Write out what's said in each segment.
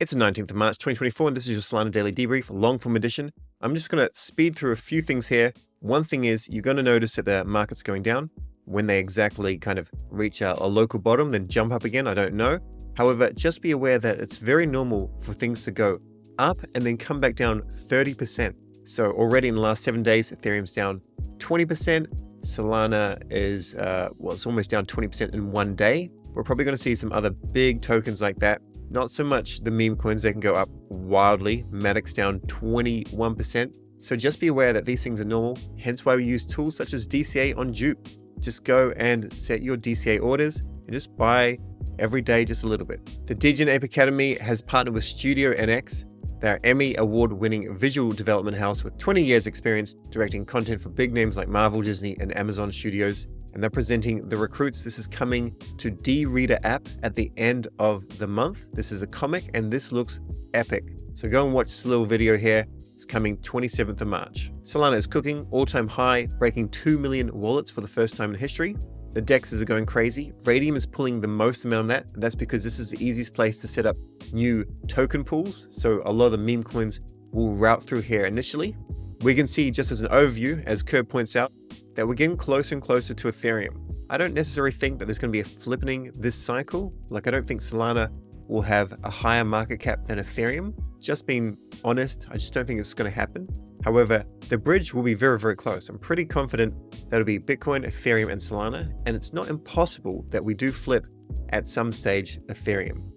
It's the 19th of March 2024, and this is your Solana Daily Debrief, long form edition. I'm just going to speed through a few things here. One thing is you're going to notice that the market's going down. When they exactly kind of reach a local bottom, then jump up again, I don't know. However, just be aware that it's very normal for things to go up and then come back down 30%. So already in the last 7 days, Ethereum's down 20%. Solana is, it's almost down 20% in 1 day. We're probably going to see some other big tokens like that. Not so much the meme coins, they can go up wildly. Matic's down 21%. So just be aware that these things are normal, hence why we use tools such as DCA on JUP. Just go and set your DCA orders and just buy every day just a little bit. The Degen Ape Academy has partnered with Studio NX. They're Emmy award-winning visual development house with 20 years experience directing content for big names like Marvel, Disney, and Amazon Studios. And they're presenting The Recruits. This is coming to D-Reader app at the end of the month. This is a comic and this looks epic. So go and watch this little video here. It's coming 27th of March. Solana is cooking, all-time high, breaking 2 million wallets for the first time in history. The DEXs are going crazy. Radium is pulling the most amount of that. And that's because this is the easiest place to set up new token pools. So a lot of the meme coins will route through here initially. We can see just as an overview, as Curb points out, that we're getting closer and closer to Ethereum. I don't necessarily think that there's going to be a flippening this cycle. Like, I don't think Solana will have a higher market cap than Ethereum. Just being honest, I just don't think it's going to happen. However, the bridge will be very, very close. I'm pretty confident that it'll be Bitcoin, Ethereum, and Solana. And it's not impossible that we do flip at some stage Ethereum.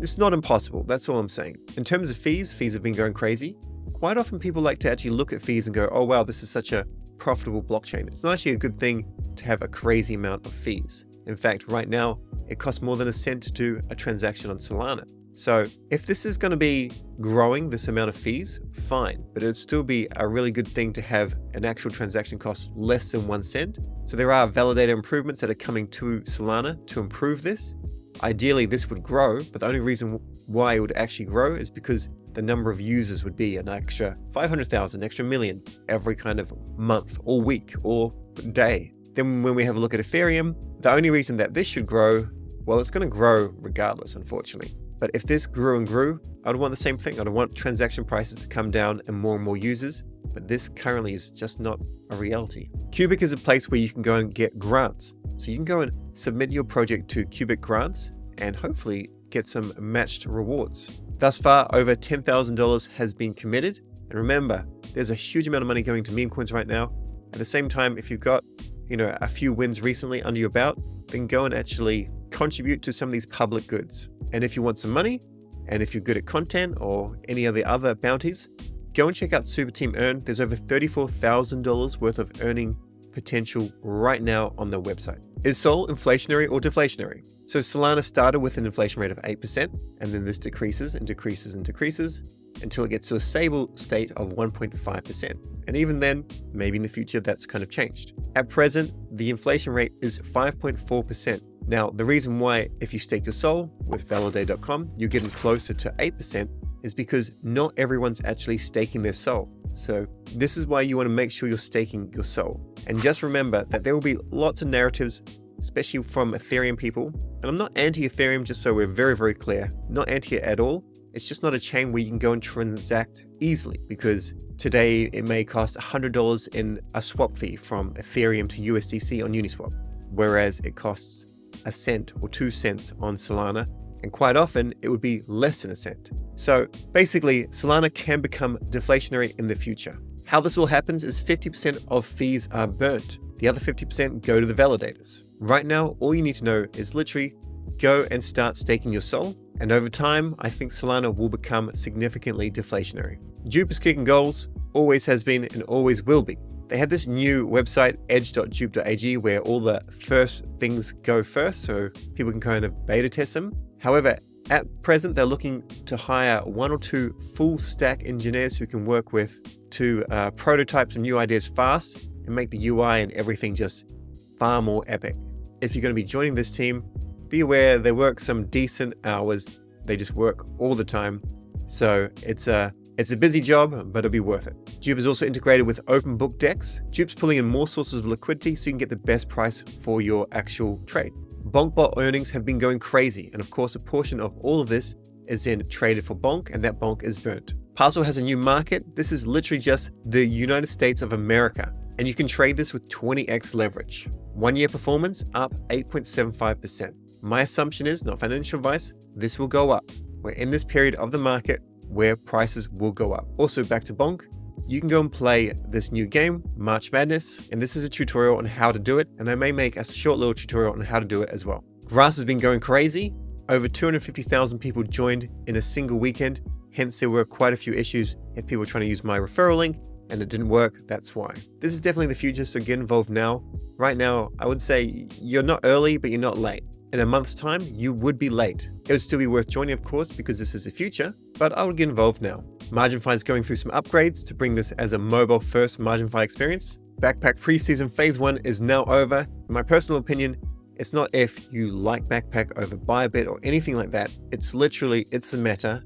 It's not impossible. That's all I'm saying. In terms of fees have been going crazy. Quite often people like to actually look at fees and go, oh wow, this is such a profitable blockchain. It's not actually a good thing to have a crazy amount of fees. In fact, right now, it costs more than a cent to do a transaction on Solana. So if this is going to be growing this amount of fees, fine, but it would still be a really good thing to have an actual transaction cost less than 1 cent. So there are validator improvements that are coming to Solana to improve this. Ideally, this would grow, but the only reason why it would actually grow is because the number of users would be an extra 500,000, extra million every kind of month or week or day. Then when we have a look at Ethereum, the only reason that this should grow, well, it's going to grow regardless, unfortunately. But if this grew and grew, I'd want the same thing. I'd want transaction prices to come down and more users. But this currently is just not a reality. Cubik is a place where you can go and get grants. So you can go and submit your project to Cubik grants and hopefully get some matched rewards. Thus far, over $10,000 has been committed. And remember, there's a huge amount of money going to meme coins right now. At the same time, if you've got, a few wins recently under your belt, then go and actually contribute to some of these public goods. And if you want some money, and if you're good at content or any of the other bounties, go and check out Super Team Earn. There's over $34,000 worth of earning potential right now on their website. Is Sol inflationary or deflationary? So Solana started with an inflation rate of 8%, and then this decreases and decreases and decreases until it gets to a stable state of 1.5%. And even then, maybe in the future, that's kind of changed. At present, the inflation rate is 5.4%. Now, the reason why if you stake your Sol with Validate.com, you're getting closer to 8% is because not everyone's actually staking their Sol. So this is why you want to make sure you're staking your Sol. And just remember that there will be lots of narratives, especially from Ethereum people. And I'm not anti-Ethereum, just so we're very, very clear. Not anti it at all. It's just not a chain where you can go and transact easily, because today it may cost $100 in a swap fee from Ethereum to USDC on Uniswap, whereas it costs a cent or 2 cents on Solana, and quite often it would be less than a cent. So basically, Solana can become deflationary in the future. How this all happens is 50% of fees are burnt. The other 50% go to the validators. Right now, all you need to know is literally go and start staking your Sol, and over time, I think Solana will become significantly deflationary. JUP is kicking goals, always has been and always will be. They had this new website, edge.jup.ag, where all the first things go first, so people can kind of beta test them. However, at present, they're looking to hire 1 or 2 full stack engineers who can work with to prototype some new ideas fast and make the UI and everything just far more epic. If you're going to be joining this team, be aware they work some decent hours. They just work all the time. So it's a busy job, but it'll be worth it. JUP is also integrated with open book DEX. JUP's pulling in more sources of liquidity so you can get the best price for your actual trade. Bonkbot earnings have been going crazy, and of course a portion of all of this is then traded for Bonk, and that Bonk is burnt. Parcl has a new market. This is literally just the United States of America, and you can trade this with 20x leverage. 1 year performance up 8.75%. My assumption is, not financial advice, this will go up. We're in this period of the market where prices will go up. Also, back to Bonk, you can go and play this new game, March Madness, and this is a tutorial on how to do it, and I may make a short little tutorial on how to do it as well. Grass has been going crazy. Over 250,000 people joined in a single weekend, hence there were quite a few issues if people were trying to use my referral link and it didn't work. That's why. This is definitely the future, so get involved now. Right now, I would say you're not early, but you're not late. In a month's time, you would be late. It would still be worth joining, of course, because this is the future, but I would get involved now. Marginfi is going through some upgrades to bring this as a mobile-first Marginfi experience. Backpack preseason phase 1 is now over. In my personal opinion, it's not if you like Backpack over Bybit or anything like that. It's literally, it's a meta.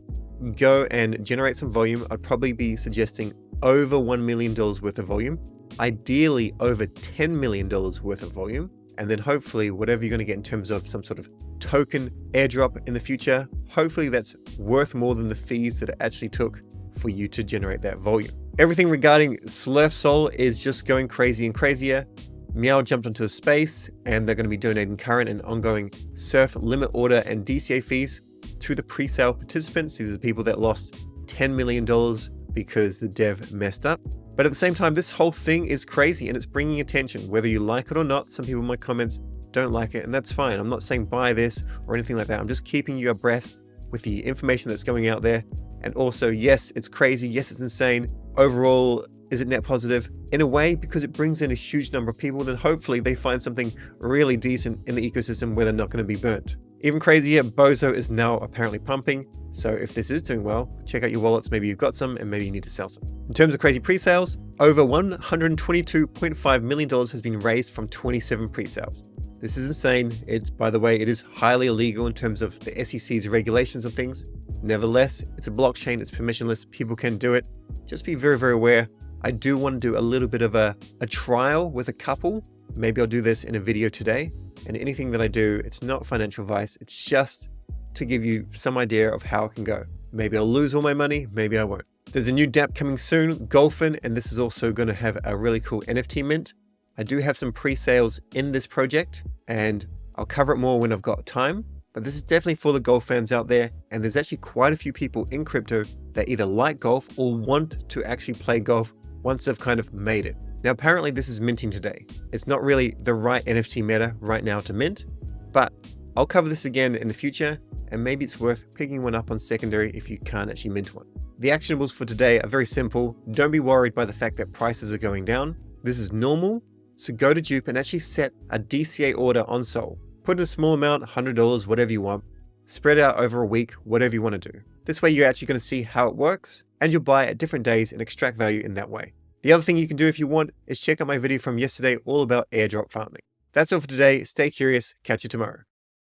Go and generate some volume. I'd probably be suggesting over $1 million worth of volume. Ideally over $10 million worth of volume. And then hopefully whatever you're going to get in terms of some sort of token airdrop in the future, hopefully that's worth more than the fees that it actually took for you to generate that volume. Everything regarding Slurf Sol is just going crazy and crazier. Meow jumped onto the space and they're going to be donating current and ongoing surf limit order and DCA fees to the pre-sale participants. These are people that lost $10 million because the dev messed up. But at the same time, this whole thing is crazy and it's bringing attention, whether you like it or not. Some people in my comments don't like it, and that's fine. I'm not saying buy this or anything like that. I'm just keeping you abreast with the information that's going out there. And also, yes, it's crazy. Yes, it's insane. Overall, is it net positive? In a way, because it brings in a huge number of people, then hopefully they find something really decent in the ecosystem where they're not going to be burnt. Even crazier, Bozo is now apparently pumping. So if this is doing well, check out your wallets. Maybe you've got some and maybe you need to sell some. In terms of crazy pre-sales, over $122.5 million has been raised from 27 pre-sales. This is insane. It's, by the way, it is highly illegal in terms of the SEC's regulations of things. Nevertheless, it's a blockchain, it's permissionless, people can do it. Just be very, very aware. I do want to do a little bit of a trial with a couple. Maybe I'll do this in a video today. And anything that I do, it's not financial advice. It's just to give you some idea of how it can go. Maybe I'll lose all my money, maybe I won't. There's a new dApp coming soon, GolfN, and this is also going to have a really cool NFT mint. I do have some pre-sales in this project, and I'll cover it more when I've got time. But this is definitely for the golf fans out there, and there's actually quite a few people in crypto that either like golf or want to actually play golf once they've kind of made it. Now, apparently this is minting today. It's not really the right NFT meta right now to mint, but I'll cover this again in the future, and maybe it's worth picking one up on secondary if you can't actually mint one. The actionables for today are very simple. Don't be worried by the fact that prices are going down. This is normal, so go to JUP and actually set a DCA order on Sol. Put in a small amount, $100, whatever you want. Spread it out over a week, whatever you want to do. This way you're actually going to see how it works, and you'll buy at different days and extract value in that way. The other thing you can do if you want is check out my video from yesterday all about airdrop farming. That's all for today. Stay curious. Catch you tomorrow.